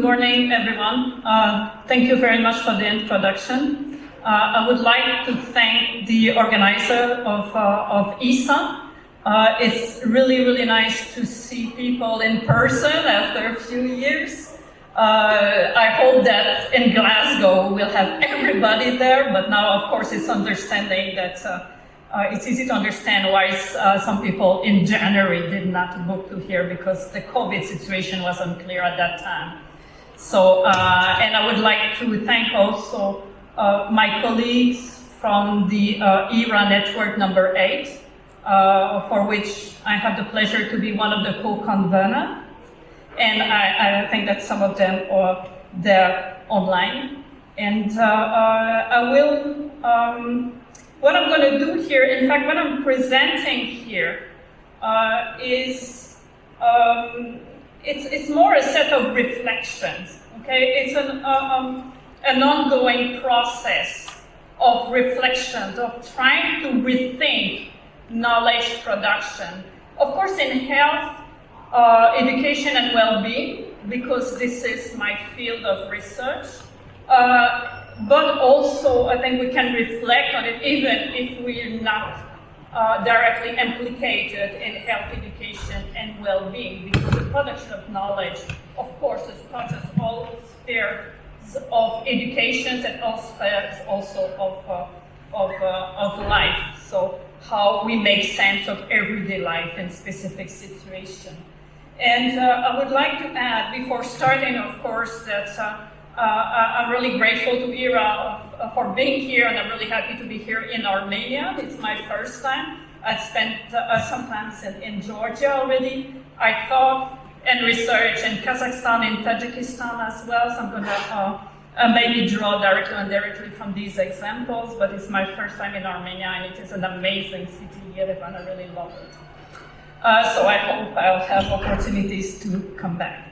morning, everyone. Thank you very much for the introduction. I would like to thank the organizer of ECER. It's really, really nice to see people in person after a few years. I hope that in Glasgow we'll have everybody there, but now, of course, it's understanding that it's easy to understand why some people in January did not book to here because the COVID situation was unclear at that time. So, and I would like to thank also my colleagues from the ERA network number 8, for which I have the pleasure to be one of the co-conveners. And I think that some of them are there online. And I will, what I'm going to do here, in fact, what I'm presenting here is, it's more a set of reflections, okay? It's an ongoing process of reflections, of trying to rethink knowledge production. Of course, in health, education and well-being, because this is my field of research. But also, I think we can reflect on it even if we're not directly implicated in health, education, and well-being, because the production of knowledge, of course, touches all spheres of education and all spheres also of life. So how we make sense of everyday life in specific situations. And I would like to add, before starting, of course, that I'm really grateful to ERA for being here, and I'm really happy to be here in Armenia. It's my first time. I've spent some time in Georgia already. I taught and researched in Kazakhstan, in Tajikistan as well, so I'm going to maybe draw directly and indirectly from these examples, but it's my first time in Armenia, and it is an amazing city, Yerevan. I really love it. So I hope I'll have opportunities to come back.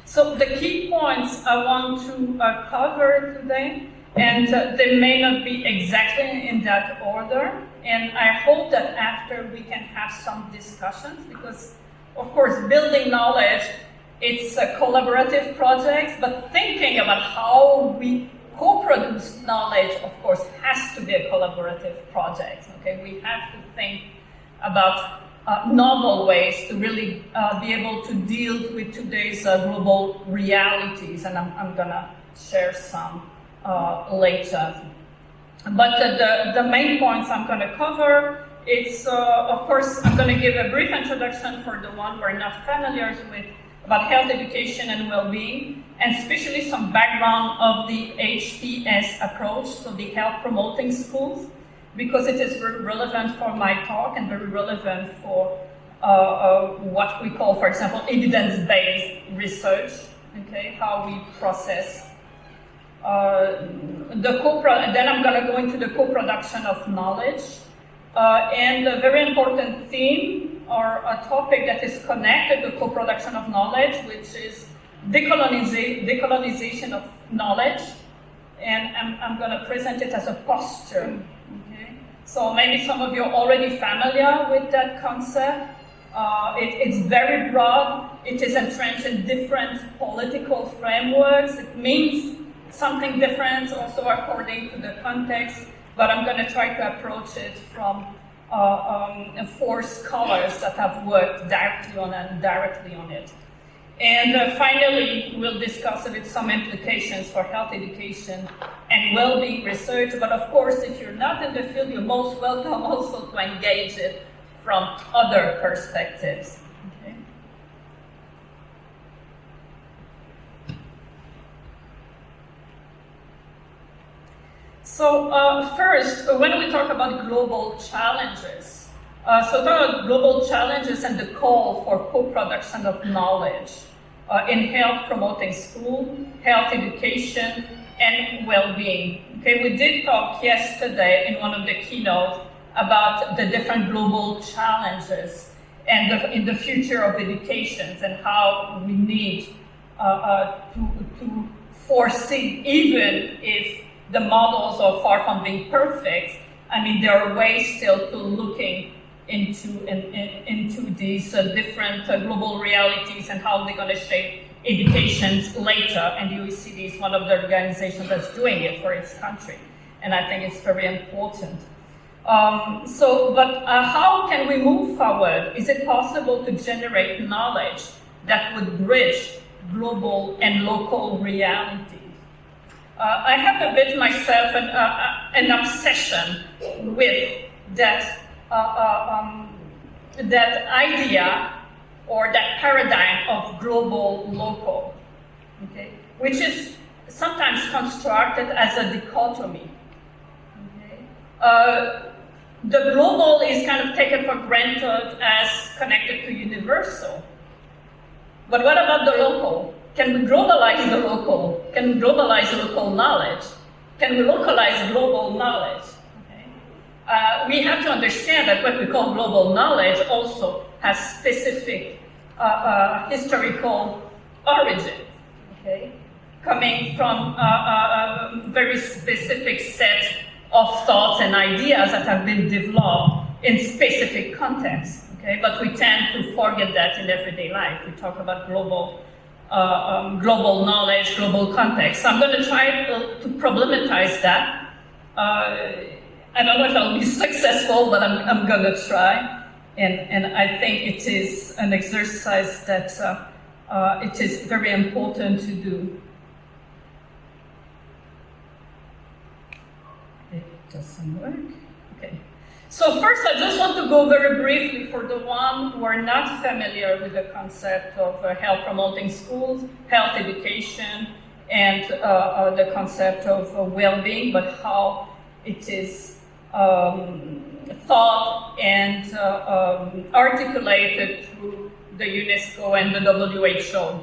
So the key points I want to cover today, and they may not be exactly in that order, and I hope that after we can have some discussions, because of course building knowledge, it's a collaborative project, but thinking about how we co-produce knowledge, of course, has to be a collaborative project, okay? We have to think about novel ways to really be able to deal with today's global realities, and I'm gonna share some later. But the main points I'm gonna cover, it's of course, I'm gonna give a brief introduction for the one we're not familiar with about health, education, and well-being, and especially some background of the HPS approach, so the health promoting schools, because it is very relevant for my talk and very relevant for what we call, for example, evidence-based research, okay, how we process. Then I'm gonna go into the co-production of knowledge, and a very important theme or a topic that is connected to co-production of knowledge, which is decolonization of knowledge, and I'm gonna present it as a posture. So maybe some of you are already familiar with that concept. It's very broad. It is entrenched in different political frameworks. It means something different also according to the context, but I'm going to try to approach it from 4 scholars that have worked directly on and indirectly on it. And finally, we'll discuss a bit some implications for health education and well-being research. But of course, if you're not in the field, you're most welcome also to engage it from other perspectives. Okay. So first, when we talk about global challenges, so talk about global challenges and the call for co-production of knowledge in health promoting school, health education, and well-being. Okay, we did talk yesterday in one of the keynotes about the different global challenges and in the future of education and how we need to foresee, even if the models are far from being perfect. I mean, there are ways still to looking into these different global realities and how they're going to shape educations later. And the OECD is one of the organizations that's doing it for its country. And I think it's very important. But how can we move forward? Is it possible to generate knowledge that would bridge global and local realities? I have a bit myself an obsession with that that idea or that paradigm of global local, okay, which is sometimes constructed as a dichotomy. Okay? The global is kind of taken for granted as connected to universal. But what about the local? Can we globalize the local? Can we globalize local knowledge? Can we localize global knowledge? Okay. We have to understand that what we call global knowledge also has specific historical origins, okay? Coming from a very specific set of thoughts and ideas that have been developed in specific contexts. Okay? But we tend to forget that in everyday life. We talk about global knowledge, global context. So I'm going to try to problematize that. I don't know if I'll be successful, but I'm going to try. And I think it is an exercise that it is very important to do. It doesn't work. Okay. So first, I just want to go very briefly for the one who are not familiar with the concept of health promoting schools, health education, and the concept of well-being, but how it is thought and articulated through the UNESCO and the WHO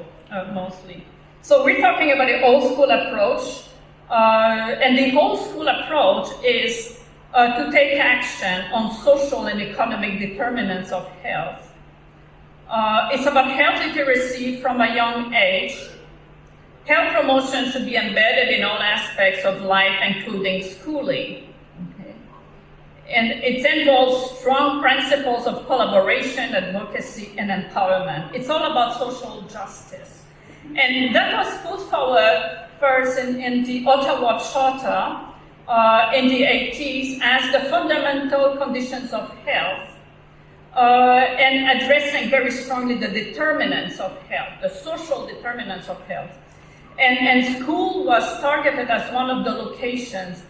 mostly. So we're talking about the old school approach, and the old school approach is to take action on social and economic determinants of health. It's about health literacy from a young age. Health promotion should be embedded in all aspects of life, including schooling. Okay. And it involves strong principles of collaboration, advocacy, and empowerment. It's all about social justice. And that was put forward first in the Ottawa Charter in the 80s as the fundamental conditions of health, and addressing very strongly the determinants of health, the social determinants of health. And school was targeted as one of the locations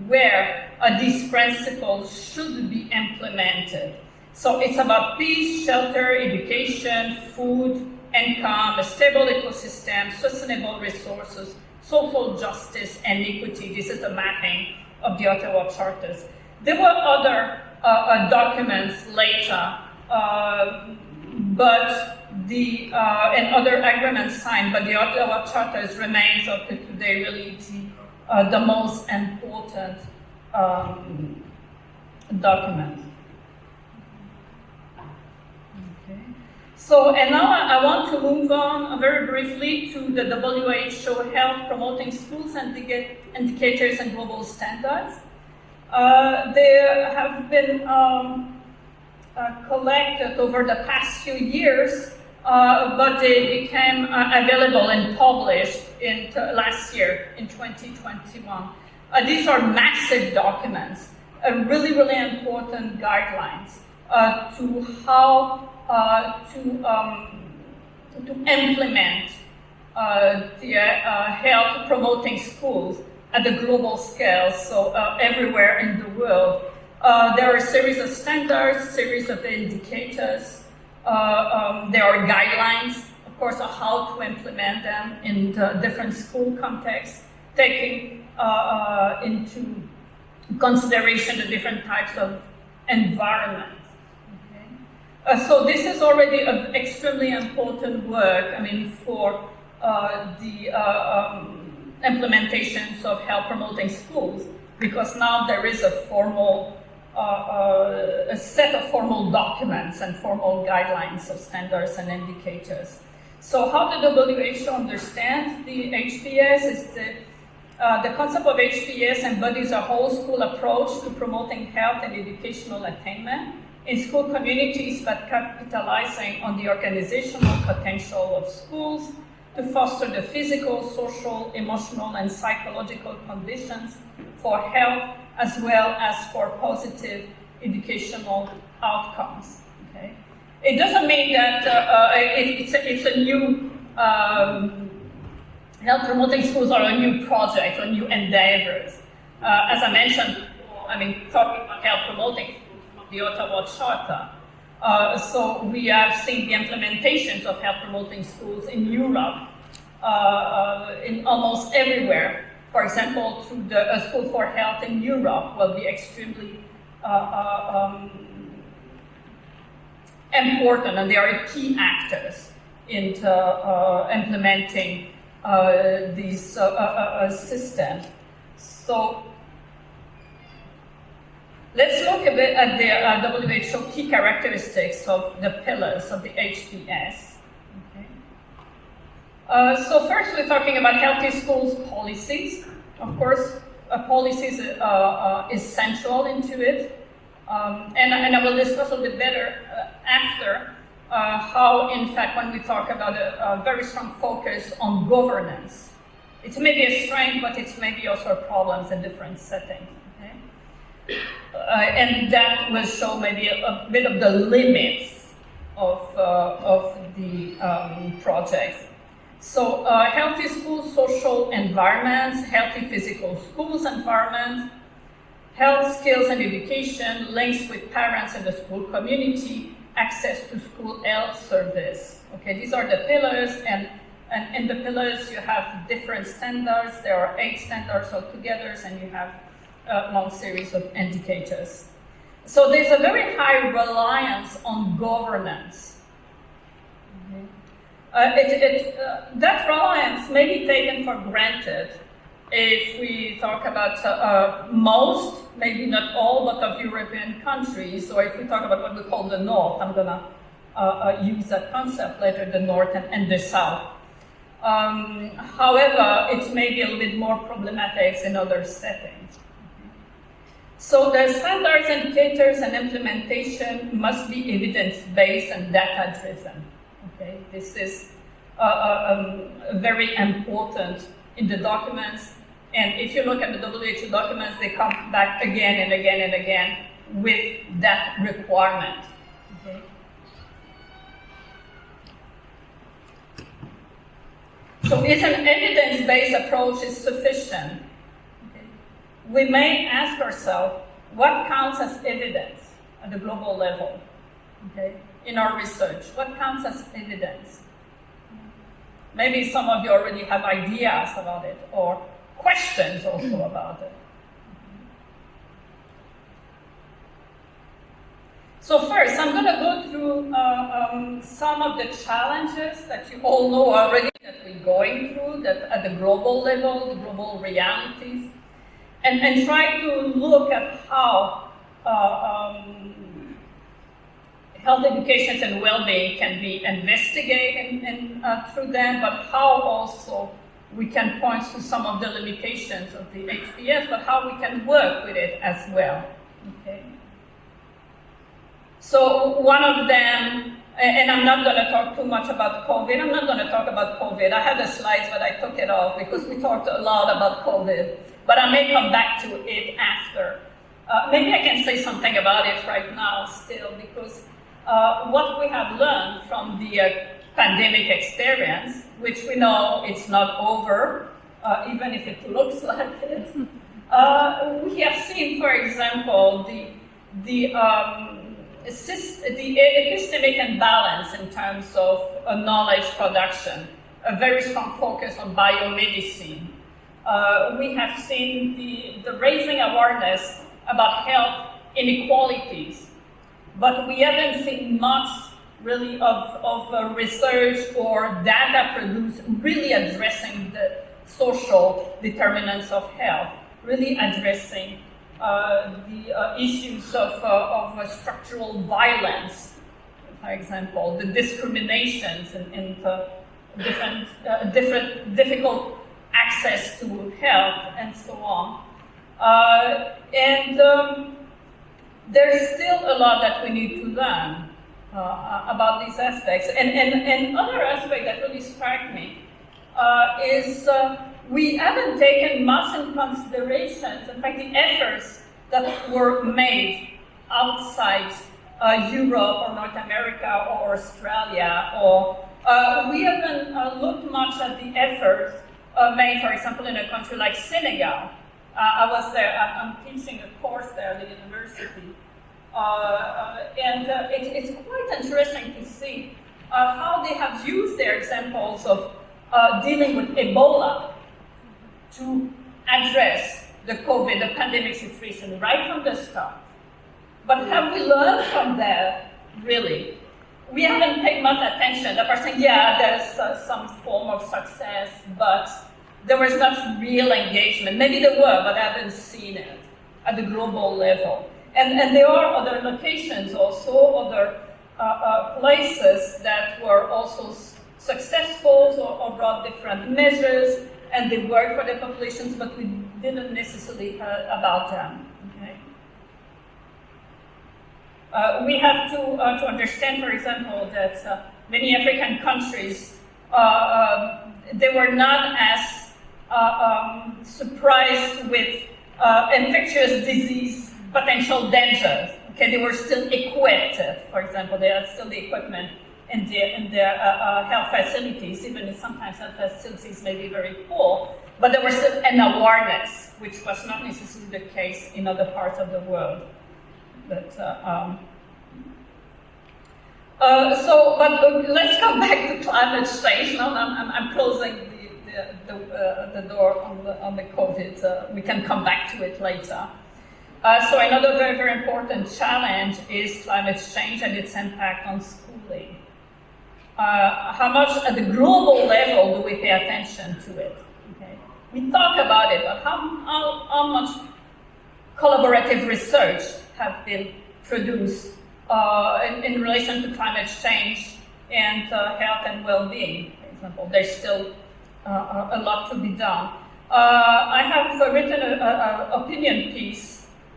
where these principles should be implemented. So it's about peace, shelter, education, food, income, a stable ecosystem, sustainable resources, social justice, and equity. This is the mapping of the Ottawa Charters. There were other documents later, and other agreements signed, but the Ottawa Charters remains up to today really the most important document. Okay. So, and now I want to move on very briefly to the WHO health promoting schools and indicators and global standards. There have been collected over the past few years, but they became available and published last year in 2021. These are massive documents, really, really important guidelines to how to implement the health promoting schools at the global scale, so everywhere in the world. There are a series of standards, series of indicators. There are guidelines, of course, on how to implement them in the different school contexts, taking into consideration the different types of environments. Okay? So this is already an extremely important work, I mean, for the implementations of health promoting schools, because now there is a formal a set of formal documents and formal guidelines of standards and indicators. So how the WHO understands the HPS is The concept of HPS embodies a whole school approach to promoting health and educational attainment in school communities, but capitalizing on the organizational potential of schools to foster the physical, social, emotional, and psychological conditions for health as well as for positive educational outcomes. Okay? It doesn't mean that it's a new health promoting schools are a new project or new endeavors. As I mentioned, talking about health promoting schools from the Ottawa Charter. So we have seen the implementations of health promoting schools in Europe, in almost everywhere. For example, through the School for Health in Europe will be extremely important, and they are key actors in implementing these systems. So let's look a bit at the WHO key characteristics of the pillars of the HPS. Okay. So first we're talking about healthy schools policies. Of course, policies is central into it. And I will discuss a little bit better after how, in fact, when we talk about a very strong focus on governance, it's maybe a strength, but it's maybe also a problem in different settings. Okay? And that will show maybe a bit of the limits of the projects. So healthy schools, social environments, healthy physical schools environment, health skills and education, links with parents and the school community, access to school health service. Okay, these are the pillars, and in the pillars you have different standards. There are 8 standards altogether, and you have a long series of indicators. So there's a very high reliance on governance. That reliance may be taken for granted if we talk about most, maybe not all, but of European countries, or if we talk about what we call the North. I'm going to use that concept later, the North and the South. However, it may be a little bit more problematic in other settings. So the standards, indicators, and implementation must be evidence-based and data-driven. Okay, this is very important in the documents, and if you look at the WHO documents, they come back again and again and again with that requirement. Okay. So if an evidence-based approach is sufficient, okay, we may ask ourselves, what counts as evidence at the global level? Okay, in our research, what counts as evidence? Maybe some of you already have ideas about it, or questions also about it. So first, I'm going to go through some of the challenges that you all know already that we're going through, that at the global level, the global realities, and try to look at how health education and well-being can be investigated through them, but how also we can point to some of the limitations of the HPS, but how we can work with it as well. Okay. So one of them, and I'm not going to talk too much about COVID. I'm not going to talk about COVID. I had the slides, but I took it off because we talked a lot about COVID. But I may come back to it after. Maybe I can say something about it right now still, because what we have learned from the pandemic experience, which we know it's not over, even if it looks like it, we have seen, for example, the epistemic imbalance in terms of knowledge production, a very strong focus on biomedicine. We have seen the raising awareness about health inequalities, but we haven't seen much really of research or data produced really addressing the social determinants of health, really addressing the issues of structural violence, for example, the discriminations and different difficult access to health, and so on. There's still a lot that we need to learn about these aspects. And other aspect that really struck me is we haven't taken much in consideration, in fact, the efforts that were made outside Europe or North America or Australia, or we haven't looked much at the efforts made, for example, in a country like Senegal. I was there, I'm teaching a course there at the university. It's quite interesting to see how they have used their examples of dealing with Ebola to address the COVID, the pandemic situation right from the start. But have we learned from that, really? We haven't paid much attention. The person, yeah, there's some form of success, but there was not real engagement. Maybe there were, but I haven't seen it at the global level. And there are other locations also, other places that were also successful or brought different measures, and they worked for the populations, but we didn't necessarily hear about them. Okay? We have to understand, for example, that many African countries, they were not as surprised with infectious disease potential dangers. Okay, they were still equipped. For example, they had still the equipment in their health facilities, even if sometimes health facilities may be very poor, but there was still an awareness, which was not necessarily the case in other parts of the world. But let's come back to climate change. Now I'm closing the door on the COVID. We can come back to it later. So another very, very important challenge is climate change and its impact on schooling. How much at the global level do we pay attention to it? Okay. We talk about it, but how much collaborative research have been produced in relation to climate change and health and well-being, for example? There's still a lot to be done. I have written an opinion piece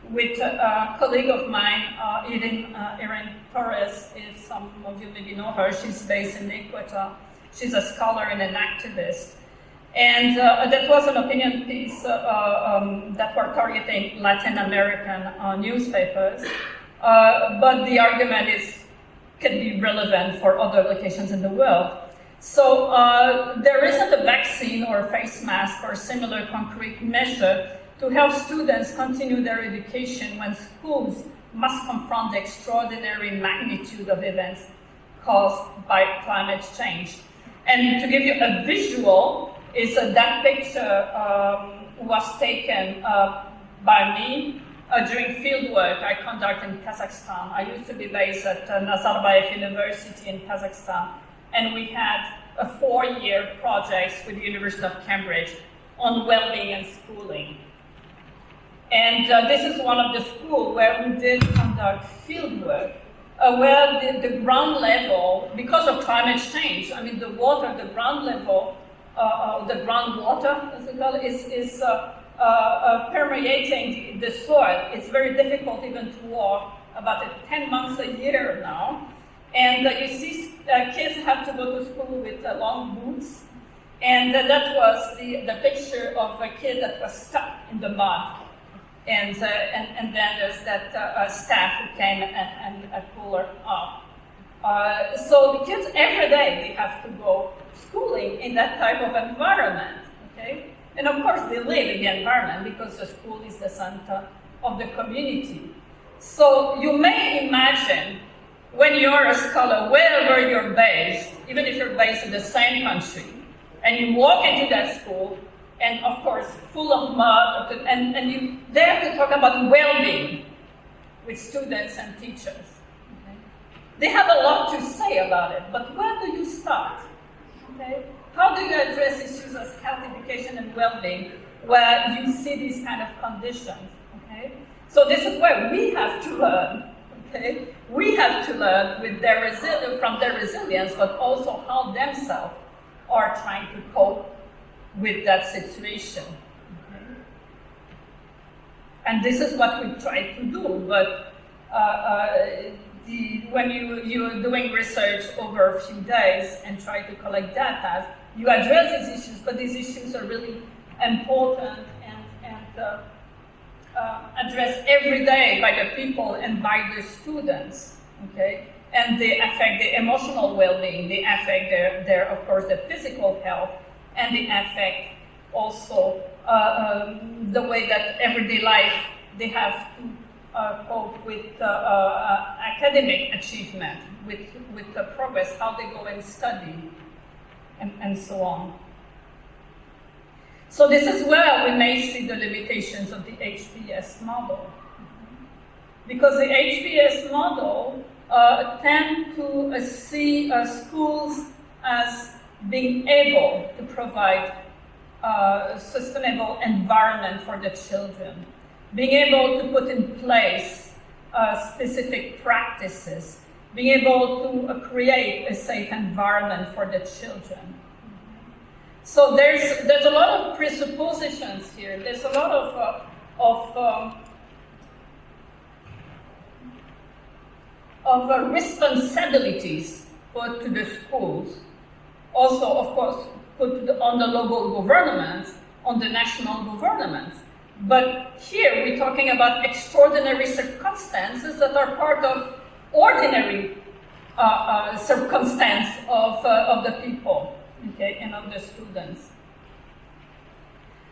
with a colleague of mine, Yerevan Torres, if some of you maybe know her. She's based in Ecuador. She's a scholar and an activist. And that was an opinion piece that were targeting Latin American newspapers. But the argument can be relevant for other locations in the world. So there isn't a vaccine or face mask or similar concrete measure to help students continue their education when schools must confront the extraordinary magnitude of events caused by climate change. And to give you a visual, is that picture was taken by me during field work I conduct in Kazakhstan. I used to be based at Nazarbayev University in Kazakhstan, and we had a 4-year project with the University of Cambridge on well-being and schooling. And this is one of the schools where we did conduct field work, where the ground level, because of climate change, I mean the ground level, the groundwater, as we call it, is permeating the soil. It's very difficult even to walk, about 10 months a year now. And you see kids have to go to school with long boots. And that was the picture of a kid that was stuck in the mud. And then there's that staff who came and pulled her up. So the kids every day, they have to go schooling in that type of environment, okay? And of course they live in the environment because the school is the center of the community. So you may imagine when you're a scholar, wherever you're based, even if you're based in the same country, and you walk into that school, and of course, full of mud, and you dare to talk about well-being with students and teachers. Okay? They have a lot to say about it, but where do you start? Okay? How do you address issues as health, education, and well-being where you see these kind of conditions? Okay? So this is where we have to learn. Okay? We have to learn with from their resilience, but also how themselves are trying to cope with that situation. Okay? And this is what we try to do, but when you're doing research over a few days and try to collect data, you address these issues, but these issues are really important and addressed every day by the people and by the students, okay? And they affect the emotional well-being, they affect their of course, the physical health, and they affect also the way that everyday life they have to cope with academic achievement, with the progress, how they go and study, and so on. So this is where we may see the limitations of the HPS model. Because the HPS model tend to see schools as being able to provide a sustainable environment for the children, being able to put in place specific practices, being able to create a safe environment for the children. So there's a lot of presuppositions here. There's a lot of responsibilities put to the schools. Also, of course, put on the local governments, on the national governments. But here we're talking about extraordinary circumstances that are part of ordinary circumstance of the people. Okay, and of the students.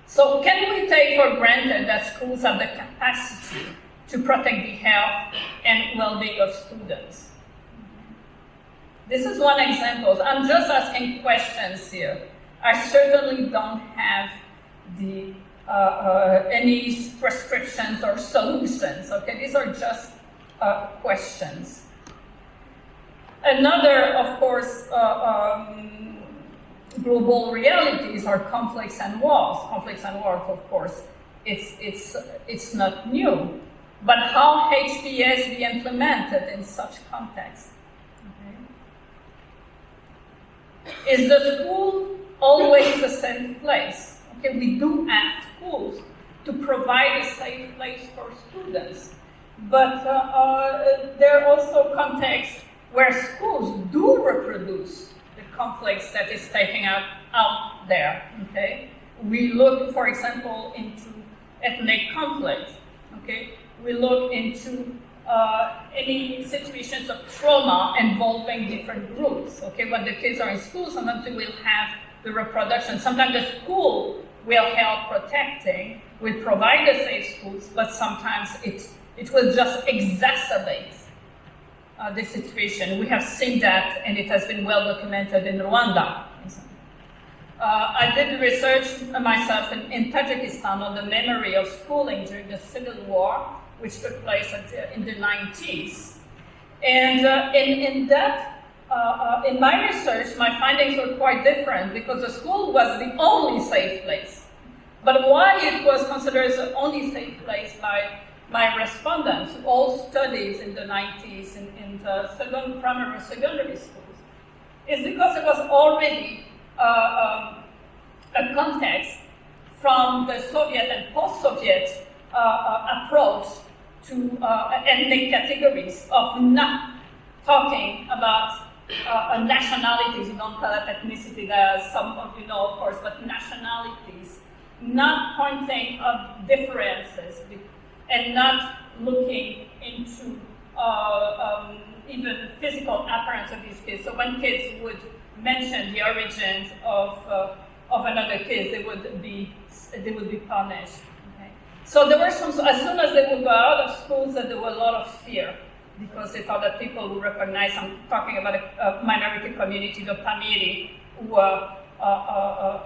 So can we take for granted that schools have the capacity to protect the health and well-being of students? This is one example. I'm just asking questions here. I certainly don't have the any prescriptions or solutions. Okay, these are just questions. Another, of course, global realities are conflicts and wars. Conflicts and wars, of course, it's not new. But how HPS be implemented in such context? Okay. Is the school always a safe place? Okay, we do ask schools to provide a safe place for students, but there are also contexts where schools do reproduce conflicts that is taking out there, okay? We look, for example, into ethnic conflicts, okay? We look into any situations of trauma involving different groups, okay? When the kids are in school, sometimes we will have the reproduction. Sometimes the school will help protecting, will provide the safe schools, but sometimes it will just exacerbate the situation. We have seen that, and it has been well documented in Rwanda. I did research myself in Tajikistan on the memory of schooling during the Civil War, which took place in the 90s. And in my research, my findings were quite different because the school was the only safe place. But why it was considered the only safe place by my respondents who all studied in the 90s in the primary secondary schools is because it was already a context from the Soviet and post-Soviet approach to ethnic categories of not talking about nationalities. You don't call it ethnicity, there are some of you know, of course, but nationalities, not pointing at differences and not looking into even physical appearance of these kids. So when kids would mention the origins of another kid, they would be punished. Okay? So there were some. As soon as they would go out of schools, there were a lot of fear because they thought that people would recognize. I'm talking about a minority community, the Pamiri, who were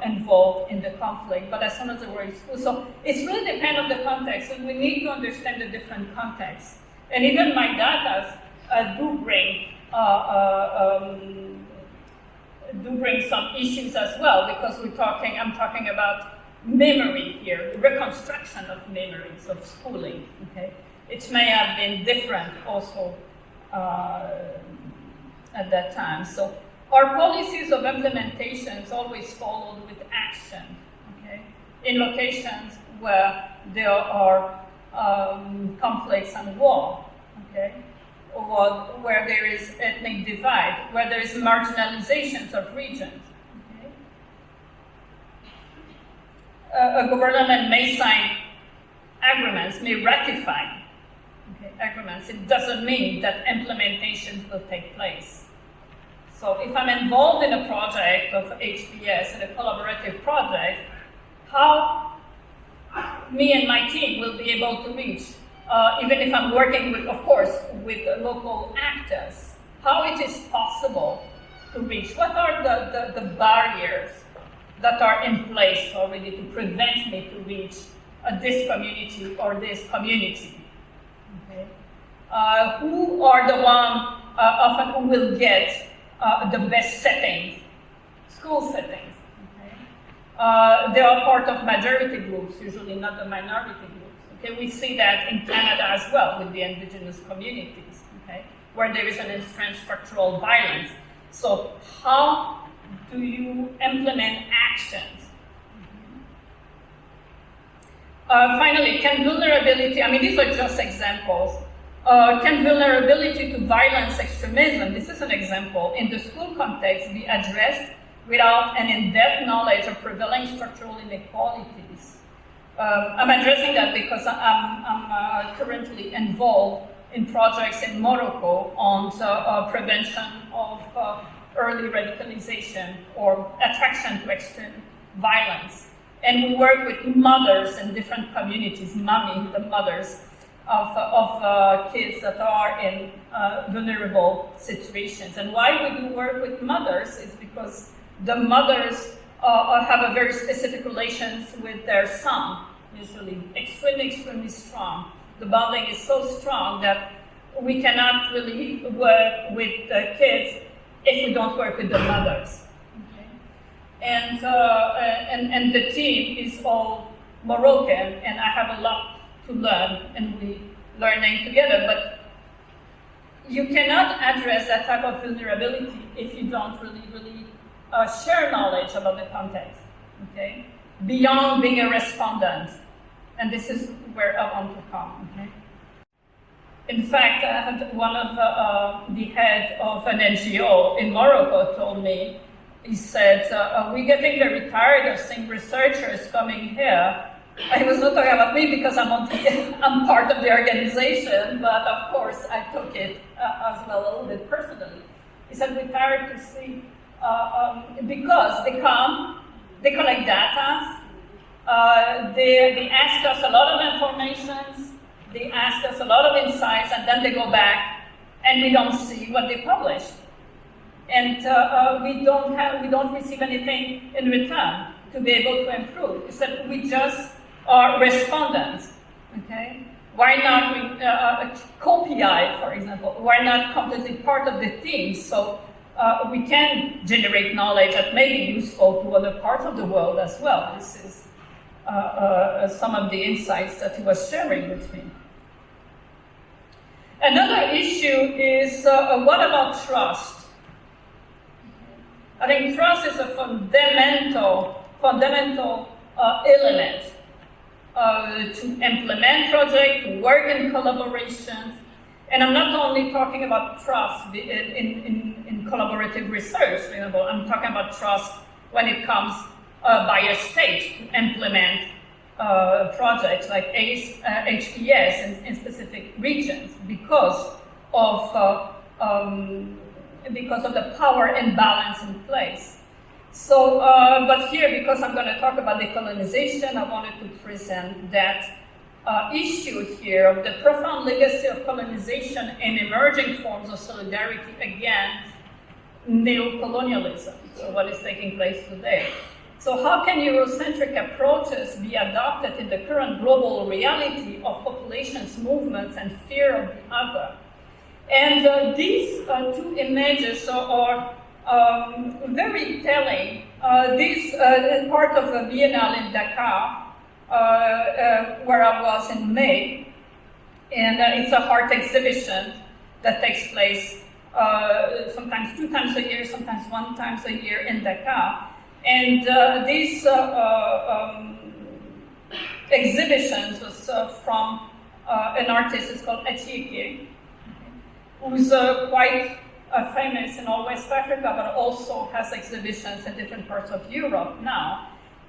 involved in the conflict, but as soon as they were in school. So it's really depends on the context, and we need to understand the different contexts. And even my data do bring some issues as well, because I'm talking about memory here, reconstruction of memories of schooling, okay? It may have been different also at that time. So our policies of implementation is always followed with action. in locations where there are conflicts and war, okay? Or where there is ethnic divide, where there is marginalizations of regions. Okay? A government may sign agreements, may ratify agreements. It doesn't mean that implementations will take place. So if I'm involved in a project of HPS, in a collaborative project, how me and my team will be able to reach, even if I'm working with, of course, with local actors, how it is possible to reach? What are the barriers that are in place already to prevent me to reach this community or this community? Okay. Who are the ones often who will get the best settings, school settings? Okay. They are part of majority groups, usually not the minority groups. Okay, we see that in Canada as well with the indigenous communities, okay, where there is an entrenched structural violence. So how do you implement actions? Finally, can vulnerability, I mean, these are just examples. Can vulnerability to violence extremism, this is an example, in the school context be addressed without an in-depth knowledge of prevailing structural inequalities? I'm addressing that because I'm currently involved in projects in Morocco on prevention of early radicalization or attraction to extreme violence. And we work with mothers in different communities, the mothers of kids that are in vulnerable situations. And why we do work with mothers is because the mothers have a very specific relations with their son, usually extremely strong. The bonding is so strong that we cannot really work with the kids if we don't work with the mothers. Okay? And the team is all Moroccan, and I have a lot to learn, and we learning together. But you cannot address that type of vulnerability if you don't really share knowledge about the context, okay? Beyond being a respondent. And this is where I want to come, okay? In fact, I had one of the head of an NGO in Morocco told me, he said, we're getting very tired of seeing researchers coming here. He was not talking about me because I'm part of the organization, but of course I took it as well a little bit personally. He said, we're tired to see, because they come, they collect data, they ask us a lot of information, they ask us a lot of insights, and then they go back and we don't see what they publish. And we don't receive anything in return to be able to improve. He said, we just are respondents, okay? Why not co-PI, for example? Why not completely part of the team so we can generate knowledge that may be useful to other parts of the world as well? This is some of the insights that he was sharing with me. Another issue is what about trust? I think trust is a fundamental element to implement projects, to work in collaboration. And I'm not only talking about trust in collaborative research, I'm talking about trust when it comes by a state to implement projects like HPS in specific regions because of the power imbalance in place. So, but here, because I'm going to talk about decolonization, I wanted to present that issue here of the profound legacy of colonization and emerging forms of solidarity against neocolonialism, so what is taking place today. So how can Eurocentric approaches be adopted in the current global reality of populations, movements, and fear of the other? And these two images are very telling. This is part of a Biennale in Dakar, where I was in May, and it's a art exhibition that takes place sometimes 2 times a year, sometimes 1 time a year in Dakar. And this exhibitions was from an artist, it's called ECER, who's quite famous in all West Africa, but also has exhibitions in different parts of Europe now.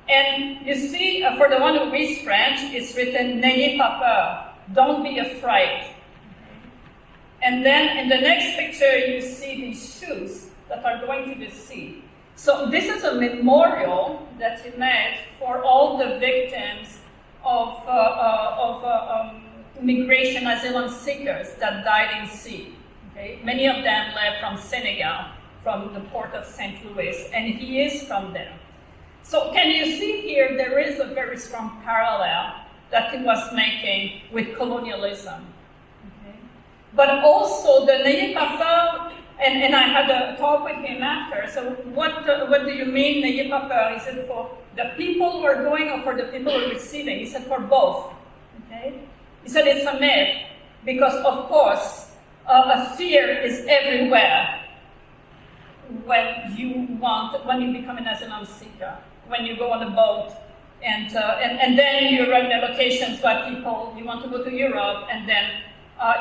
And you see, for the one who reads French, it's written, "N'ayez pas peur," don't be afraid. And then in the next picture, you see these shoes that are going to the sea. So this is a memorial that he made for all the victims of migration asylum seekers that died in sea. Okay? Many of them left from Senegal, from the port of St. Louis, and he is from there. So can you see here, there is a very strong parallel that he was making with colonialism. Okay? But also the N'ayez pas peur, and I had a talk with him after, so what do you mean N'ayez pas peur? Is it for the people who are going or for the people who are receiving? He said for both. Okay? He said it's a myth, because of course, a fear is everywhere when you become an asylum seeker, when you go on a boat, and then you run the locations where people, you want to go to Europe, and then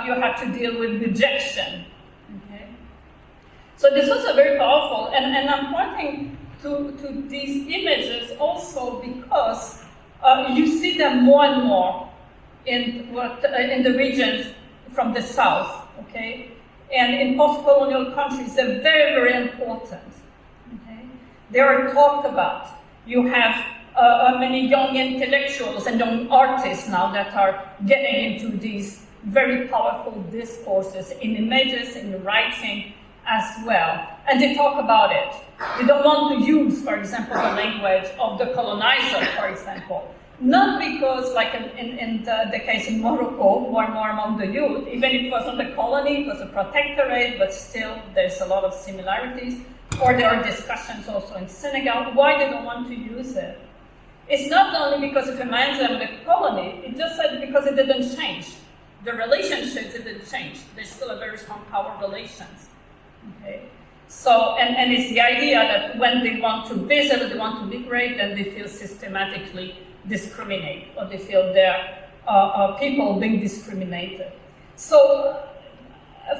you have to deal with rejection. Okay? So this was a very powerful, and I'm pointing to these images also because you see them more and more in the regions from the south. Okay, and in post-colonial countries, they're very, very important. Okay, they are talked about. You have many young intellectuals and young artists now that are getting into these very powerful discourses in images, in writing as well, and they talk about it. They don't want to use, for example, the language of the colonizer, for example. Not because, like in the case in Morocco, more and more among the youth, even if it wasn't a colony, it was a protectorate, but still there's a lot of similarities. Or there are discussions also in Senegal, why they don't want to use it. It's not only because it reminds them of the colony, it just said because it didn't change. The relationships didn't change. There's still a very strong power relations. Okay? So, and it's the idea that when they want to visit or they want to migrate, then they feel systematically discriminate, or they feel their people being discriminated. So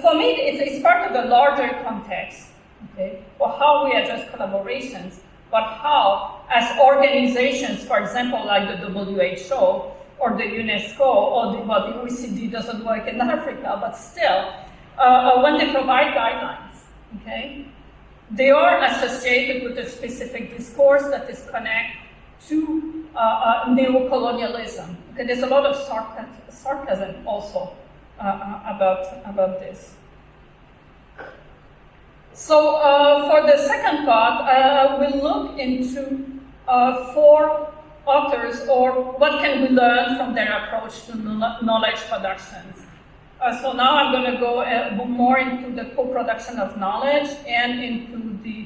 for me, it's part of the larger context, okay, for how we address collaborations, but how, as organizations, for example, like the WHO or the UNESCO or the OECD doesn't work in Africa, but still, when they provide guidelines, okay, they are associated with a specific discourse that is connected to neocolonialism. Okay, there's a lot of sarcasm also about this. So for the second part, we'll look into 4 authors, or what can we learn from their approach to knowledge productions. So now I'm going to go more into the co-production of knowledge and into the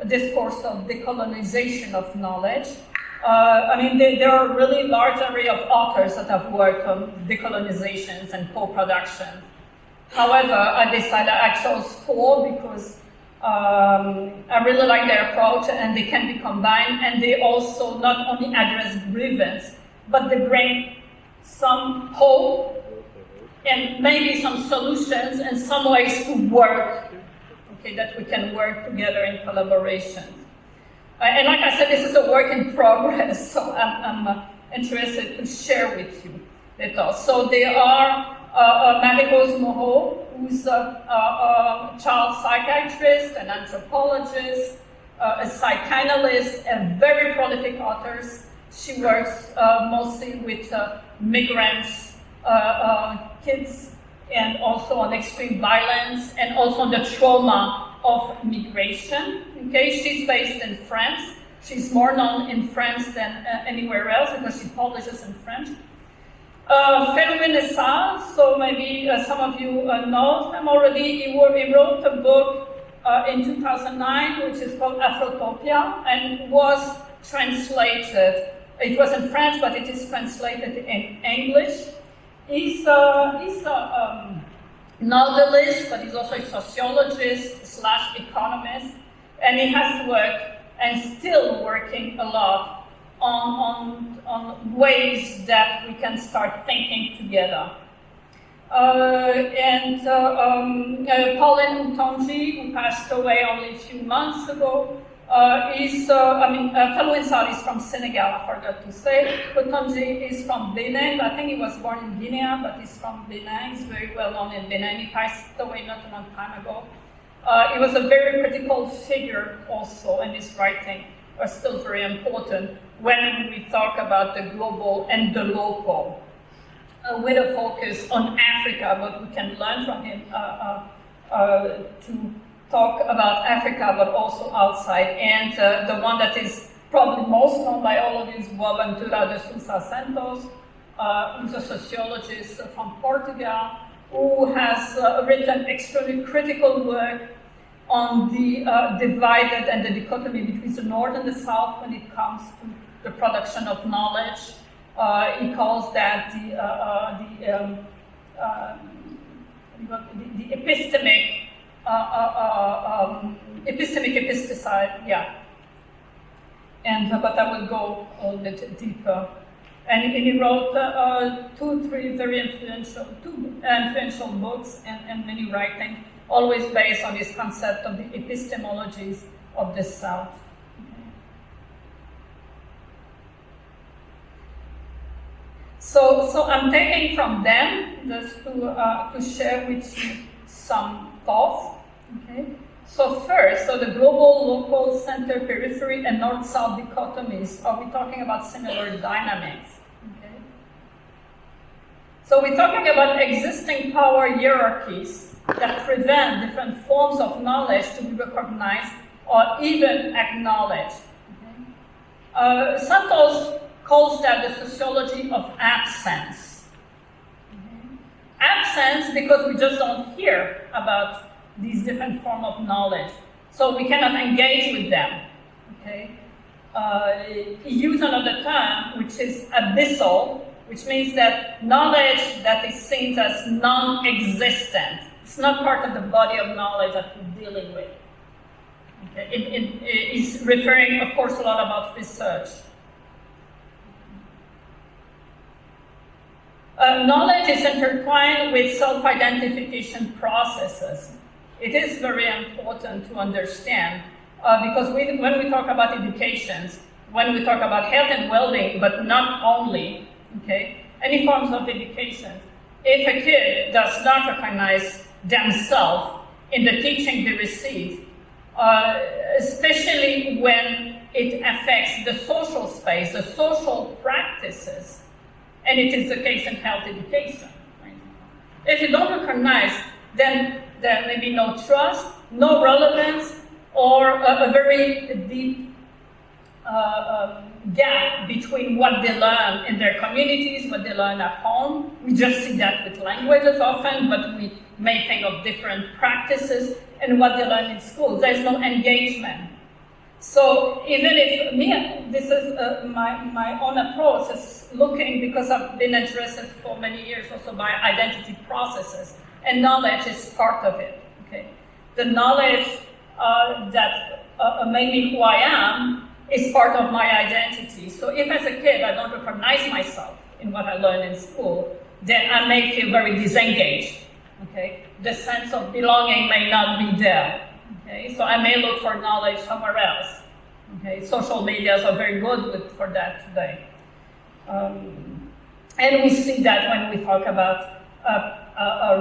discourse of decolonization of knowledge. I mean, there are a really large array of authors that have worked on decolonizations and co-production. However, I decided I chose 4 because I really like their approach, and they can be combined, and they also not only address grievance, but they bring some hope and maybe some solutions and some ways to work, okay, that we can work together in collaboration. And like I said, this is a work in progress, so I'm interested to share with you the thoughts. So there are Marie-Rose Moreau, who's a child psychiatrist, an anthropologist, a psychanalyst, and very prolific author. She works mostly with migrants, kids, and also on extreme violence, and also on the trauma of migration. Okay, she's based in France. She's more known in France than anywhere else because she publishes in French. Yerevan, so maybe some of you know him already. He wrote a book in 2009, which is called Afrotopia, and was translated. It was in French, but it is translated in English. He's a novelist, but he's also a sociologist / economist, and he has worked and still working a lot on ways that we can start thinking together. Pauline Utonji, who passed away only a few months ago, Fallou Sarr is from Senegal, I forgot to say. Utonji is from Benin. I think he was born in Guinea, but he's from Benin. He's very well known in Benin. He passed away not a long time ago. He was a very critical figure also, and his writing are still very important when we talk about the global and the local. With a focus on Africa, but we can learn from him to talk about Africa, but also outside. And the one that is probably most known by all of you is Boaventura de Sousa Santos, who's a sociologist from Portugal, who has written extremely critical work on the divided and the dichotomy between the North and the South when it comes to the production of knowledge. He calls that the epistemic episticide, yeah. And but I will go a little bit deeper. And he wrote two very influential books and many writings, always based on this concept of the epistemologies of the South. So I'm taking from them just to share with you some thoughts. Okay. So first, the global, local, center, periphery, and north-south dichotomies. Are we talking about similar dynamics? Okay. So we're talking about existing power hierarchies that prevent different forms of knowledge to be recognized or even acknowledged. Okay. Santos calls that the sociology of absence. Mm-hmm. Absence because we just don't hear about these different forms of knowledge, so we cannot engage with them. Okay. He used another term, which is abyssal, which means that knowledge that is seen as non-existent. It's not part of the body of knowledge that we're dealing with. Okay. It is referring, of course, a lot about research. Knowledge is intertwined with self-identification processes. It is very important to understand because when we talk about educations, when we talk about health and well-being, but not only, okay, any forms of education, if a kid does not recognize themselves in the teaching they receive, especially when it affects the social space, the social practices, and it is the case in health education. Right? If you don't recognize, then there may be no trust, no relevance, or a very deep gap between what they learn in their communities, what they learn at home. We just see that with languages often, but we may think of different practices and what they learn in schools. There's no engagement. So even if this is my own approach is looking, because I've been addressed for many years also by identity processes, and knowledge is part of it. Okay, the knowledge that made me who I am is part of my identity. So if as a kid I don't recognize myself in what I learned in school, then I may feel very disengaged. Okay, the sense of belonging may not be there. Okay, so I may look for knowledge somewhere else. Okay, social medias are very good for that today. And we see that when we talk about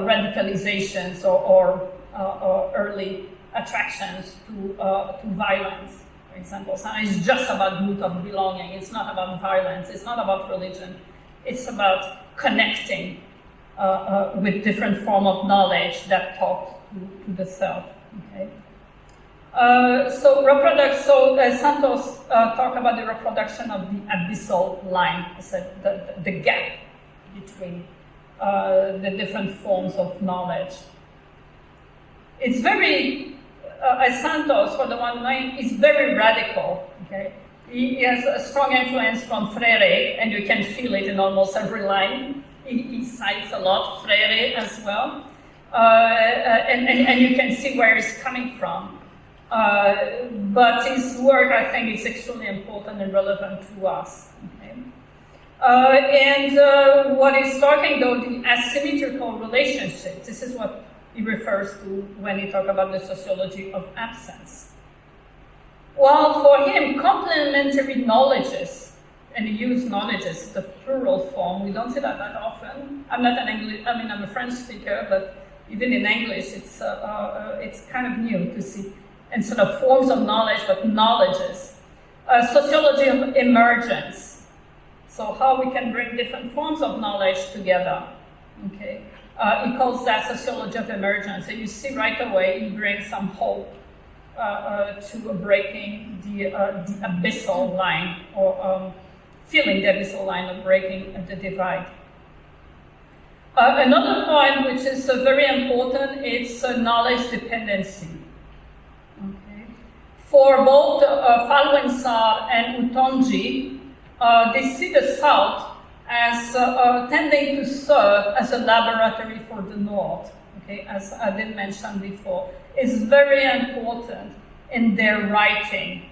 radicalizations or early attractions to violence, for example. So it's just about root of belonging. It's not about violence. It's not about religion. It's about connecting with different form of knowledge that talk to the self. Okay. Santos talked about the reproduction of the abyssal line. I said the gap between the different forms of knowledge. It's very, as Santos, for the one line, is very radical. Okay, he has a strong influence from Freire, and you can feel it in almost every line. He cites a lot Freire as well, and you can see where he's coming from. But his work, I think, is extremely important and relevant to us. Okay? What he's talking, though, the asymmetrical relationships, this is what he refers to when he talks about the sociology of absence. Well, for him, complementary knowledges, and he used knowledges, the plural form, we don't see that often. I'm not an English, I'm a French speaker, but even in English, it's kind of new to see instead of forms of knowledge, but knowledges. Sociology of emergence. So how we can bring different forms of knowledge together. Okay, he calls that sociology of emergence. And you see right away he brings some hope to breaking the abyssal line, or feeling the abyssal line of breaking the divide. Another point which is very important is knowledge dependency. Okay. For both Faucher and Utonji, they see the South as tending to serve as a laboratory for the North, okay, as I did mention before. It's very important in their writing.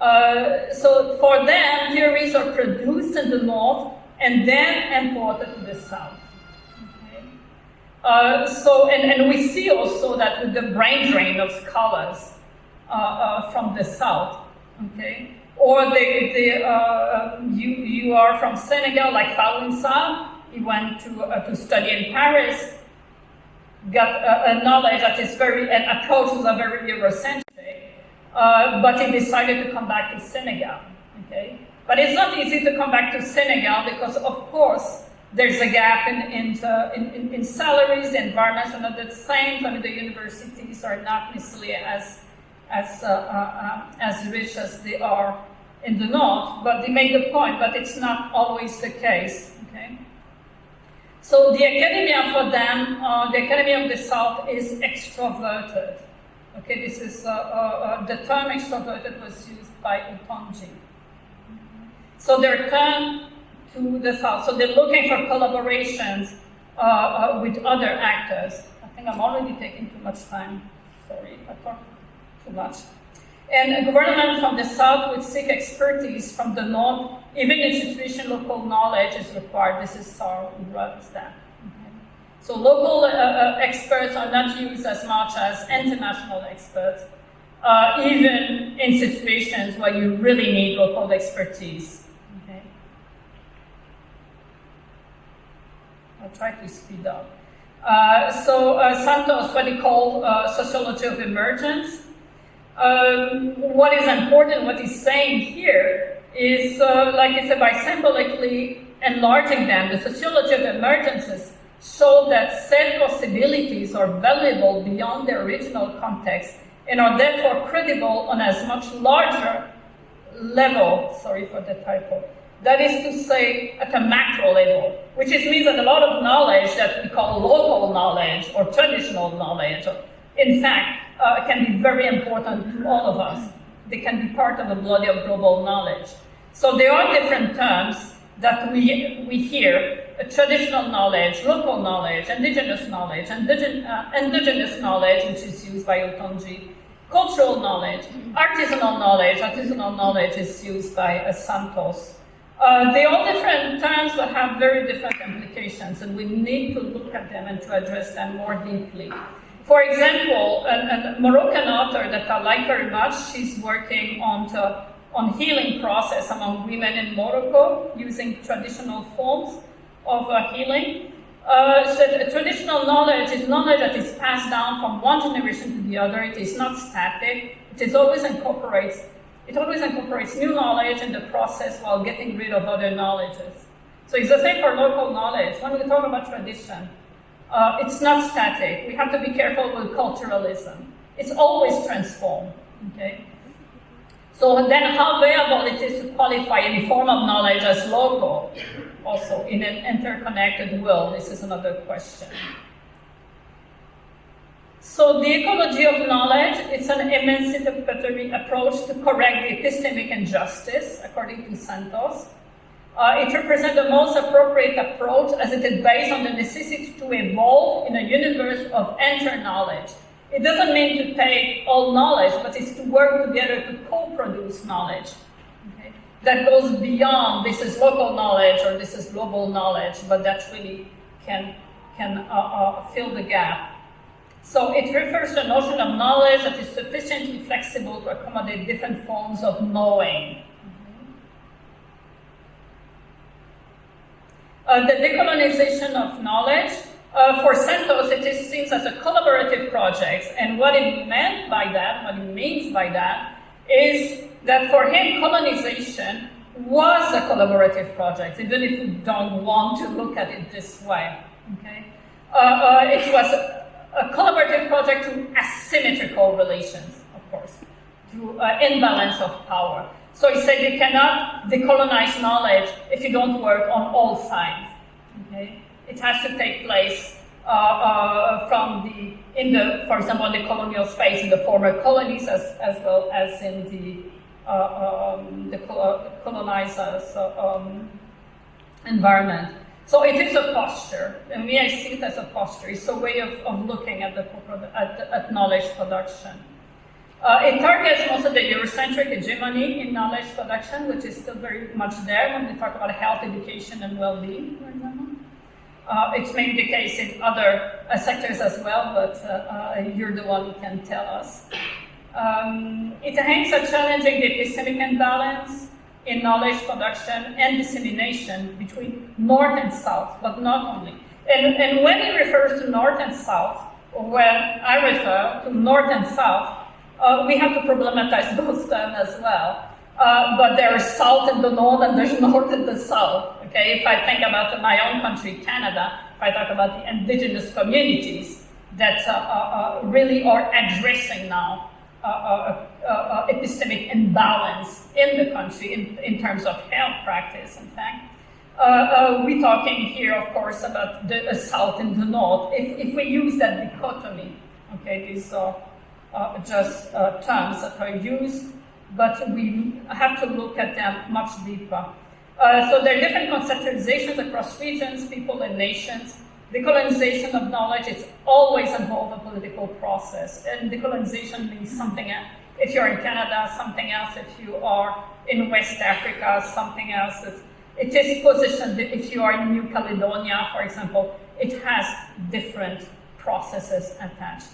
So for them, theories are produced in the North and then imported to the South. Okay? And we see also that with the brain drain of scholars from the South, okay? Or you are from Senegal, like Faucher, he went to study in Paris, got a knowledge that is and approaches are very Eurocentric, but he decided to come back to Senegal, okay? But it's not easy to come back to Senegal because, of course, there's a gap in salaries, the environments are not the same. I mean, the universities are not necessarily as rich as they are in the North, but they make the point, but it's not always the case, okay? So the academia for them, the academia of the South is extroverted. Okay, this is, the term extroverted was used by Utonji. So they're turned to the South. So they're looking for collaborations with other actors. I think I'm already taking too much time. Sorry, I talked too much. And a government from the South would seek expertise from the North. Even institution local knowledge is required. This is Sarr who writes that. Okay. So local experts are not used as much as international experts, even in situations where you really need local expertise. Okay. I'll try to speed up. Santos, what he called sociology of emergence. What is important, what he's saying here, is, like I said, by symbolically enlarging them, the sociology of emergences show that said possibilities are valuable beyond their original context and are therefore credible on as much larger level, sorry for the typo, that is to say, at a macro level, which means that a lot of knowledge that we call local knowledge or traditional knowledge, in fact, can be very important to all of us. They can be part of a body of global knowledge. So there are different terms that we hear: traditional knowledge, local knowledge, indigenous knowledge, indigenous knowledge, which is used by Utonji, cultural knowledge, artisanal knowledge is used by Santos. They are all different terms but have very different implications, and we need to look at them and to address them more deeply. For example, a Moroccan author that I like very much, she's working on healing process among women in Morocco using traditional forms of healing. So traditional knowledge is knowledge that is passed down from one generation to the other. It is not static. It always incorporates new knowledge in the process while getting rid of other knowledges. So it's the same for local knowledge. When we talk about tradition, it's not static. We have to be careful with culturalism. It's always transformed, okay? So then how viable it is to qualify any form of knowledge as local, also in an interconnected world, this is another question. So the ecology of knowledge, it's an emancipatory approach to correct the epistemic injustice, according to Santos. It represents the most appropriate approach as it is based on the necessity to evolve in a universe of inter-knowledge. It doesn't mean to take all knowledge, but it's to work together to co-produce knowledge. Okay? That goes beyond this is local knowledge or this is global knowledge, but that really can fill the gap. So it refers to a notion of knowledge that is sufficiently flexible to accommodate different forms of knowing. The decolonization of knowledge, for Santos, it is seen as a collaborative project, and what it meant by that, what it means by that, is that for him, colonization was a collaborative project, even if you don't want to look at it this way. Okay? It was a collaborative project through asymmetrical relations, of course, through imbalance of power. So he said you cannot decolonize knowledge if you don't work on all sides. Okay? It has to take place for example, in the colonial space in the former colonies, as well as in the colonizers' environment. So it is a posture, and we see it as a posture. It's a way of looking at at knowledge production. It targets most of the Eurocentric hegemony in knowledge production, which is still very much there when we talk about health, education, and well-being, for example. It's maybe the case in other sectors as well, but you're the one who can tell us. It aims at challenging the epistemic imbalance in knowledge production and dissemination between North and South, but not only. And when he refers to North and South, or when I refer to North and South, we have to problematize those terms as well. But there is South in the North and there's North in the South. Okay, if I think about my own country, Canada, if I talk about the indigenous communities that really are addressing now epistemic imbalance in the country in terms of health practice, in fact. We're talking here, of course, about the South and the North. If we use that dichotomy, okay, these are just terms that are used, but we have to look at them much deeper. So there are different conceptualizations across regions, people, and nations. Decolonization of knowledge is always involved a political process, and decolonization means something else. If you're in Canada, something else. If you are in West Africa, something else. It is positioned. If you are in New Caledonia, for example, it has different processes attached.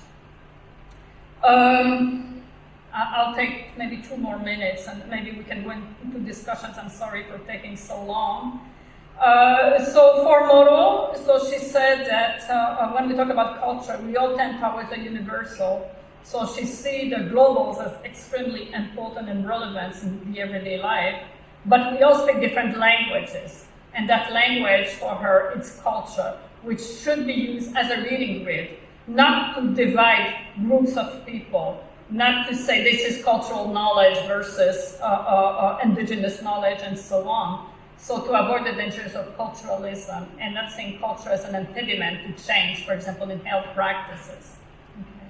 I'll take maybe 2 more minutes, and maybe we can go into discussions. I'm sorry for taking so long. So for Moro, so she said that when we talk about culture, we all tend towards the universal. So she sees the globals as extremely important and relevant in the everyday life, but we all speak different languages. And that language for her is culture, which should be used as a reading grid, not to divide groups of people, not to say this is cultural knowledge versus indigenous knowledge and so on. So to avoid the dangers of culturalism and not seeing culture as an impediment to change, for example, in health practices. Okay.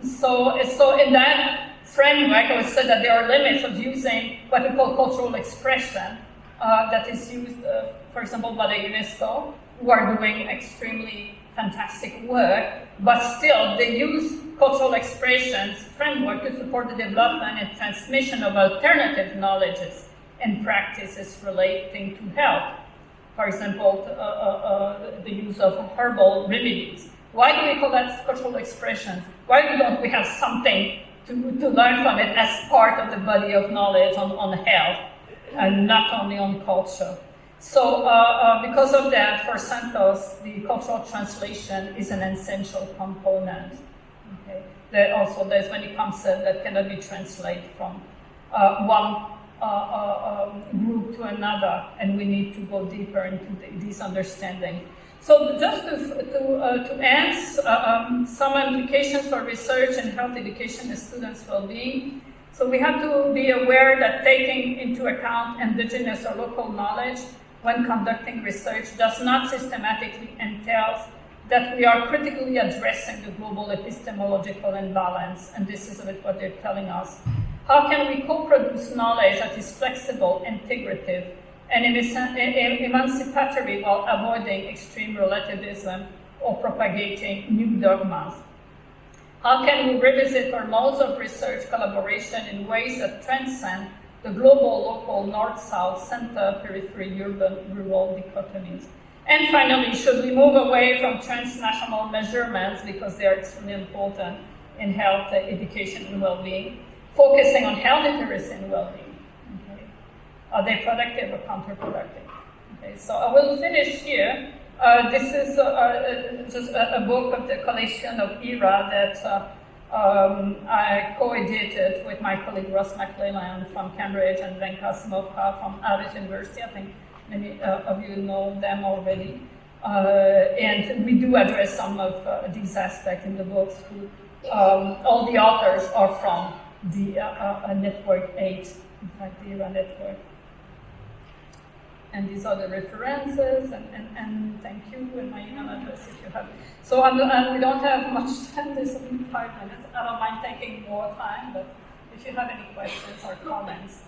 So in that framework, I would say that there are limits of using what we call cultural expression that is used, for example, by the UNESCO, who are doing extremely fantastic work, but still they use cultural expressions framework to support the development and transmission of alternative knowledges and practices relating to health. For example, the use of herbal remedies. Why do we call that cultural expressions? Why don't we have something to learn from it as part of the body of knowledge on health and not only on culture? So because of that, for Santos, the cultural translation is an essential component. Okay? There's many concepts that cannot be translated from one group to another, and we need to go deeper into this understanding. So just to end, some implications for research and health education and students' well-being. So we have to be aware that taking into account indigenous or local knowledge when conducting research does not systematically entail that we are critically addressing the global epistemological imbalance, and this is a bit what they're telling us. How can we co-produce knowledge that is flexible, integrative, and emancipatory while avoiding extreme relativism or propagating new dogmas? How can we revisit our modes of research collaboration in ways that transcend the global, local, north-south, center, periphery, urban, rural dichotomies? And finally, should we move away from transnational measurements because they are extremely important in health, education, and well-being, focusing on health literacy and well-being? Okay. Are they productive or counterproductive? Okay, so I will finish here. This is just a book of the collection of ERA that I co-edited with my colleague Ross McClellan from Cambridge and Venka Smokha from Harvard University. I think many of you know them already. And we do address some of these aspects in the books. All the authors are from the Network 8, in fact, the ERA network. And these are the references, and thank you, and my email address if you have. So we don't have much time, there's only 5 minutes. I don't mind taking more time, but if you have any questions or comments.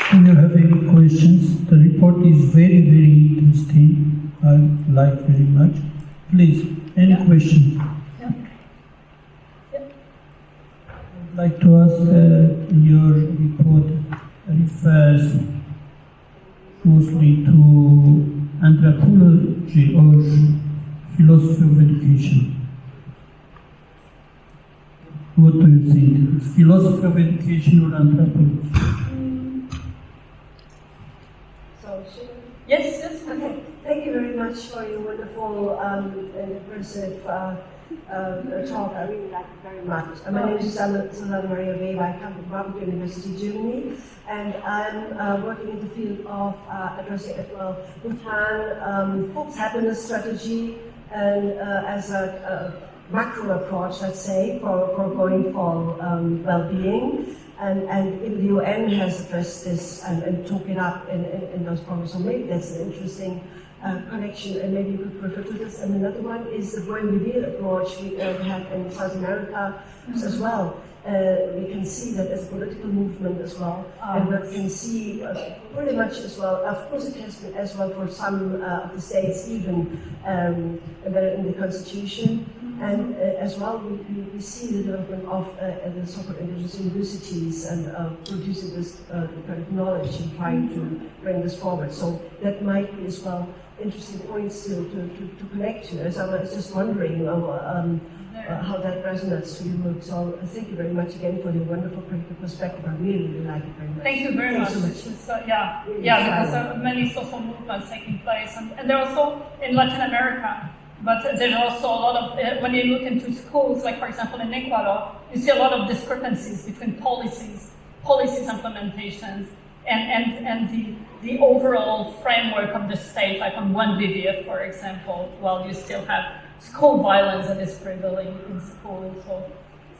If you have any questions, the report is very, very interesting. I like very much. Please, any questions? Yeah. Yeah. I'd like to ask, your report refers mostly to anthropology or philosophy of education. What do you think? It's philosophy of education or anthropology? Yes, yes. Okay, thank you very much for your wonderful and impressive talk. I really like it very much. My name is Susanna Maria Weber. I come from Marburg University, Germany, and I'm working in the field of addressing as well Bhutan, happiness strategy, and as a macro approach, let's say, for going for well-being. And even the UN has addressed this and took it up in those programs. So maybe that's an interesting connection, and maybe you could refer to this. And another one is the Wellbeing approach we have in South America as well. We can see that as a political movement as well, and we can see pretty much as well. Of course, it has been as well for some of the states, even embedded in the constitution. And as well, we see the development of the so-called indigenous universities and producing this kind of knowledge and trying to bring this forward. So that might be as well interesting points to connect to. So I was just wondering how that resonates to your work. So thank you very much again for your wonderful critical perspective. I really, really like it very much. Thank you very much. So much. It's, because there are many social movements taking place, and they're also in Latin America. But there's also a lot of, when you look into schools, like for example in Ecuador, you see a lot of discrepancies between policies implementations, and the overall framework of the state, like on one VVF, for example, while you still have school violence that is prevailing in schools.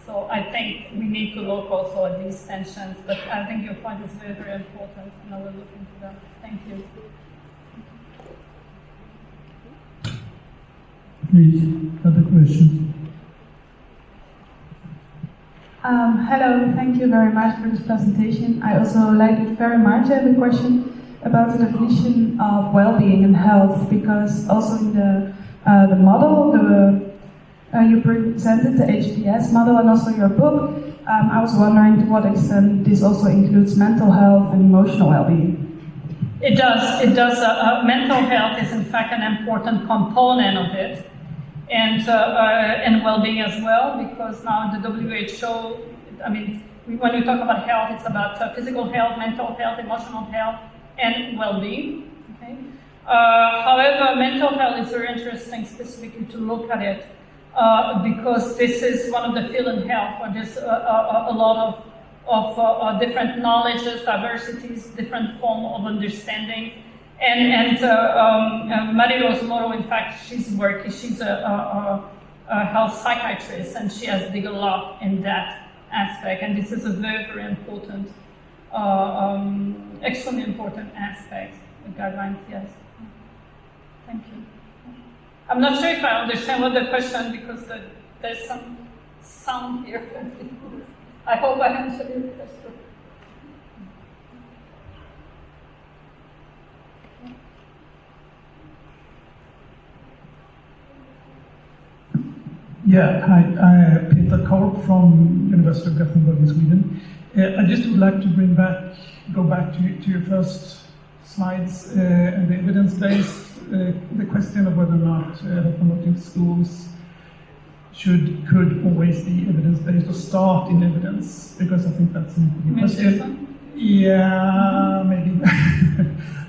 So I think we need to look also at these tensions, but I think your point is very, very important, and I will look into that. Thank you. Please, other questions? Hello, thank you very much for this presentation. I also liked it very much. I have a question about the definition of well-being and health, because also in the model, you presented the HPS model and also your book. I was wondering to what extent this also includes mental health and emotional well-being. It does. It does. Mental health is in fact an important component of it. And well-being as well, because now the WHO, I mean, when we talk about health, it's about physical health, mental health, emotional health, and well-being. Okay. However, mental health is very interesting specifically to look at it because this is one of the fields in health where there's a lot of different knowledges, diversities, different form of understanding. And Marie-Rose Moro, in fact, she's a health psychiatrist, and she has dig a lot in that aspect. And this is a very, very important, extremely important aspect of guidelines. Yes. Thank you. I'm not sure if I understand what the question, because there's some sound here. I hope I answered your question. Yeah, hi, I'm Peter Carole from University of Gothenburg in Sweden. I just would like to go back to your first slides and the evidence-based, the question of whether or not health promoting schools could always be evidence-based or start in evidence, because I think that's an important question. Yeah, maybe.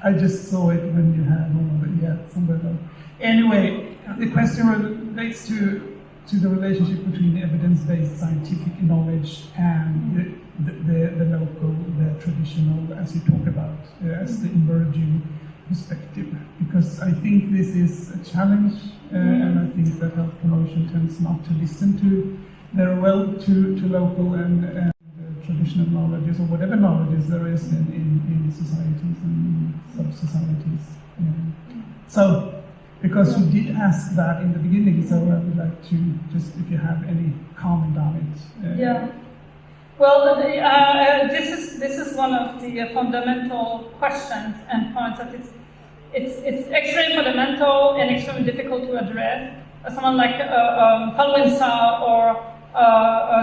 I just saw it when you had one of it, yeah, somewhere there. Anyway, the question relates to the relationship between evidence-based scientific knowledge and the local, the traditional, as you talk about, as the emerging perspective. Because I think this is a challenge, and I think that health promotion tends not to listen very well to local and traditional knowledges, or whatever knowledges there is in societies and sub-societies. So, because you did ask that in the beginning, so I would like to just, if you have any comment on it. Yeah. Well, this is one of the fundamental questions and points that it's extremely fundamental and extremely difficult to address. Someone like Faucher or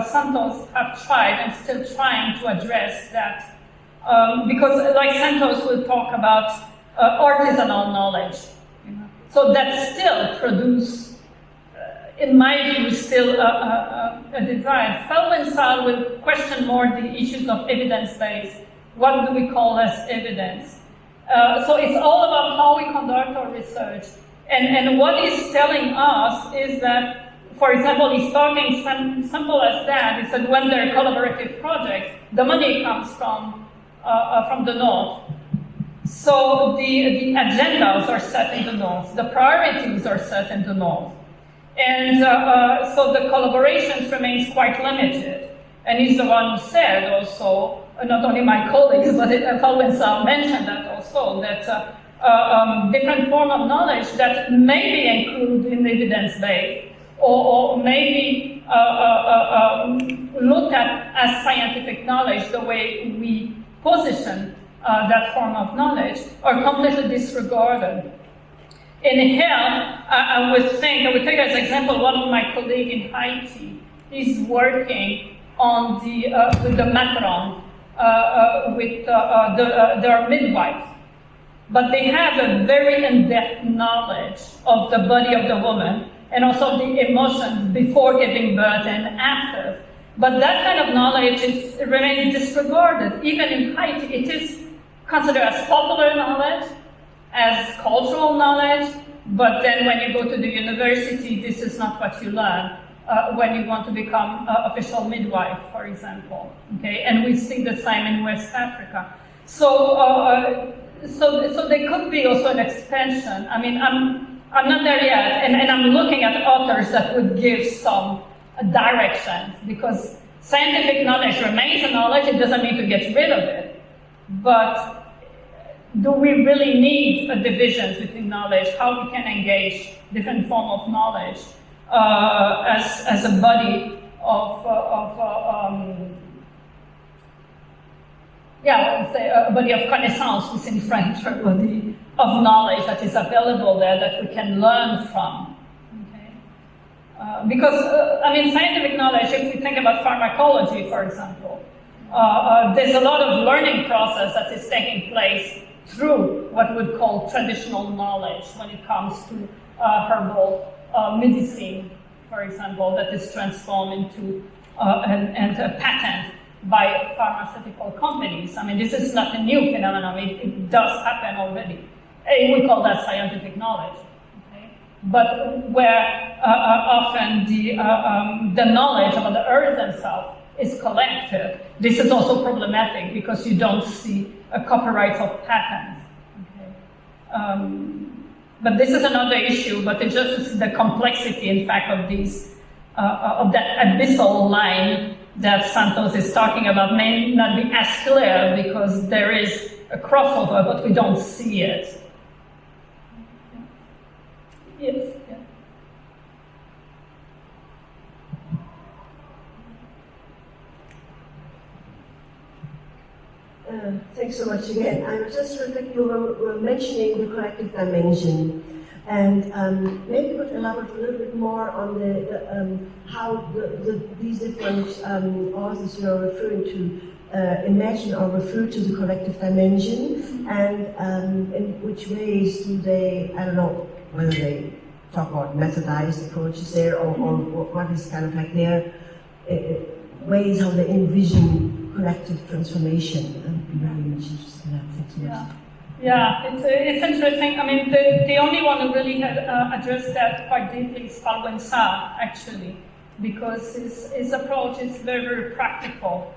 Santos have tried and still trying to address that, because like Santos will talk about artisanal knowledge. So that still produce, in my view, still a divide. Faucher will question more the issues of evidence-based. What do we call as evidence? So it's all about how we conduct our research. And what he's telling us is that, for example, he's talking simple as that. He said when there are collaborative projects, the money comes from the North. So the agendas are set in the North, the priorities are set in the North. And so the collaborations remains quite limited. And he's the one who said also, not only my colleagues, but Faucher mentioned that also, that different form of knowledge that may be included in evidence-based, or maybe looked at as scientific knowledge, the way we position that form of knowledge, are completely disregarded. In health, I would take as example one of my colleagues in Haiti. He's working on with the matron, with their midwife. But they have a very in-depth knowledge of the body of the woman, and also the emotions before giving birth and after. But that kind of knowledge remains disregarded. Even in Haiti, it is considered as popular knowledge, as cultural knowledge, but then when you go to the university, this is not what you learn when you want to become an official midwife, for example. Okay, and we see the same in West Africa. So there could be also an expansion. I mean, I'm not there yet, and I'm looking at authors that would give some directions, because scientific knowledge remains a knowledge. It doesn't mean to get rid of it, but do we really need a division between knowledge? How we can engage different form of knowledge as a body of let's say a body of connaissance, which in French, a body of knowledge that is available there that we can learn from. Okay? Because I mean, scientific knowledge, if we think about pharmacology, for example, there's a lot of learning process that is taking place through what we would call traditional knowledge when it comes to herbal medicine, for example, that is transformed into and a patent by pharmaceutical companies. I mean, this is not a new phenomenon. It does happen already. We call that scientific knowledge. Okay? But where often the knowledge about the earth itself is collected, this is also problematic because you don't see a copyright of patents. Okay? But this is another issue, but it just is the complexity, in fact, of these, of that abyssal line that Santos is talking about may not be as clear because there is a crossover, but we don't see it. Yes. Thanks so much again. I was just reflecting, you were mentioning the collective dimension. And maybe you could elaborate a little bit more on how these different authors you're referring to imagine or refer to the collective dimension, and in which ways do they, I don't know, whether they talk about methodized approaches there, or what is kind of like their ways how they envision collective transformation. I'd be very much interested in that. Thanks so much. Yeah, it's interesting. I mean, the only one who really had addressed that quite deeply is Faucher, actually, because his approach is very, very practical.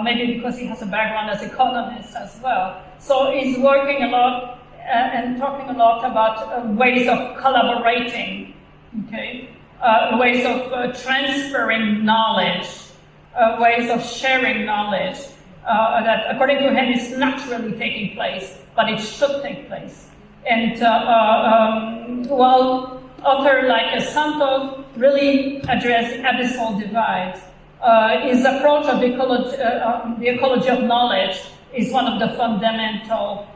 Maybe because he has a background as economist as well. So he's working a lot and talking a lot about ways of collaborating, okay? Ways of transferring knowledge, ways of sharing knowledge that, according to him, is naturally taking place, but it should take place. And while authors like Santos really address abyssal divides, his approach of the ecology of knowledge is one of the fundamental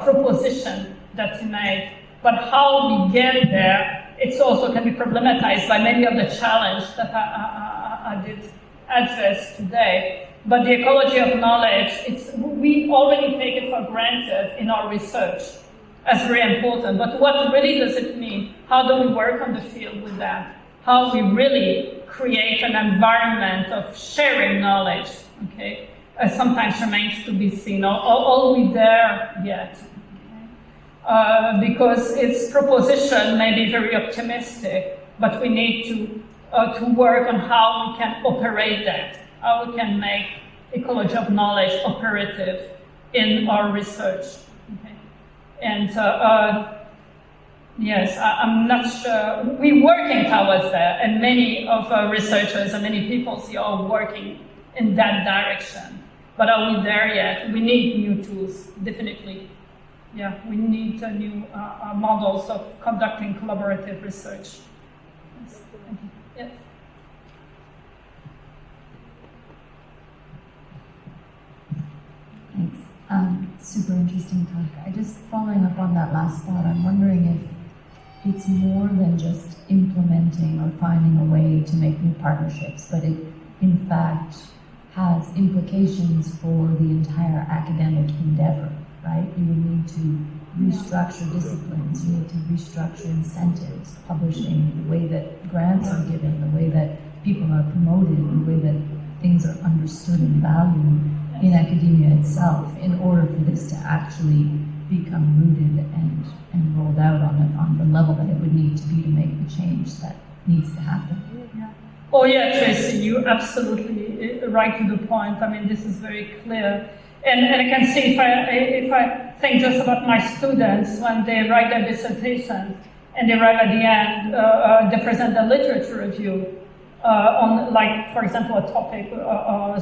propositions that he made. But how we get there, it also can be problematized by many of the challenges that I did address today. But the ecology of knowledge, we already take it for granted in our research as very important. But what really does it mean? How do we work on the field with that? How we really create an environment of sharing knowledge, okay? Sometimes remains to be seen. Are we there yet? Okay? Because its proposition may be very optimistic, but we need to work on how we can operate that, how we can make ecology of knowledge operative in our research. Okay? And yes, I'm not sure. We're working towards that, and many of our researchers and many people are working in that direction. But are we there yet? We need new tools, definitely. Yeah, we need new models of conducting collaborative research. Yes. Thank you. Yes. Thanks. Super interesting talk. I just following up on that last thought, I'm wondering if it's more than just implementing or finding a way to make new partnerships, but it, in fact, has implications for the entire academic endeavor, right? You would need to restructure disciplines, you need to restructure incentives, publishing, the way that grants are given, the way that people are promoted, the way that things are understood and valued in academia itself, in order for this to actually become rooted and rolled out on the level that it would need to be to make the change that needs to happen. Yeah. Oh yeah, Tracy, you're absolutely right to the point. I mean, this is very clear. And I can see if I think just about my students when they write their dissertation and they write at the end, they present a literature review on, like, for example, a topic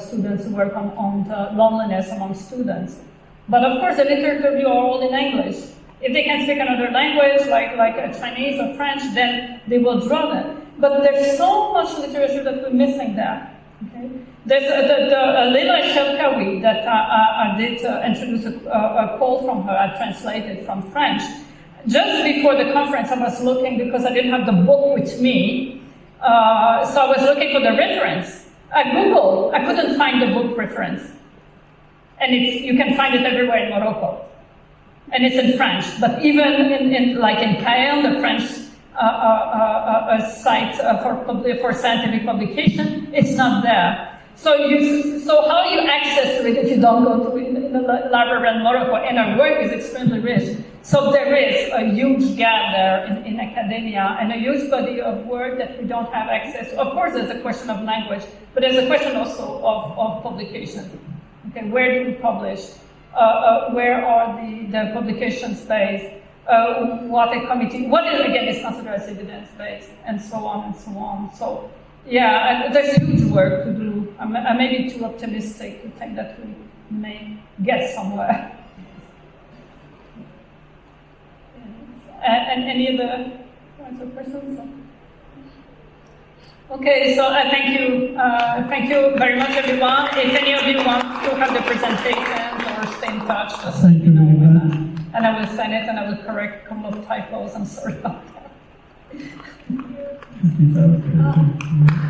students work on the loneliness among students. But of course, the literature review are all in English. If they can speak another language, like Chinese or French, then they will draw them. But there's so much literature that we're missing there. Okay? There's Leila Shelkawi that I did introduce a quote from her. I translated from French. Just before the conference, I was looking, because I didn't have the book with me, so I was looking for the reference. I Googled, I couldn't find the book reference. And you can find it everywhere in Morocco. And it's in French. But even in Caen, the French site for scientific publication, it's not there. So how do you access to it if you don't go to the library in Morocco? And our work is extremely rich. So there is a huge gap there in academia and a huge body of work that we don't have access to. Of course, there's a question of language, but there's a question also of publication. Okay, where do we publish? Where are the publication space? What a committee, what is, again, is considered as evidence-based, and so on and so on. So, yeah, there's huge work to do. I may be too optimistic to think that we may get somewhere. And any other questions? Okay, so thank you very much, everyone. If any of you want to have the presentation or stay in touch, just Thank you very much. and I will sign it and I will correct a couple of typos. I'm sorry about that. It is our pleasure.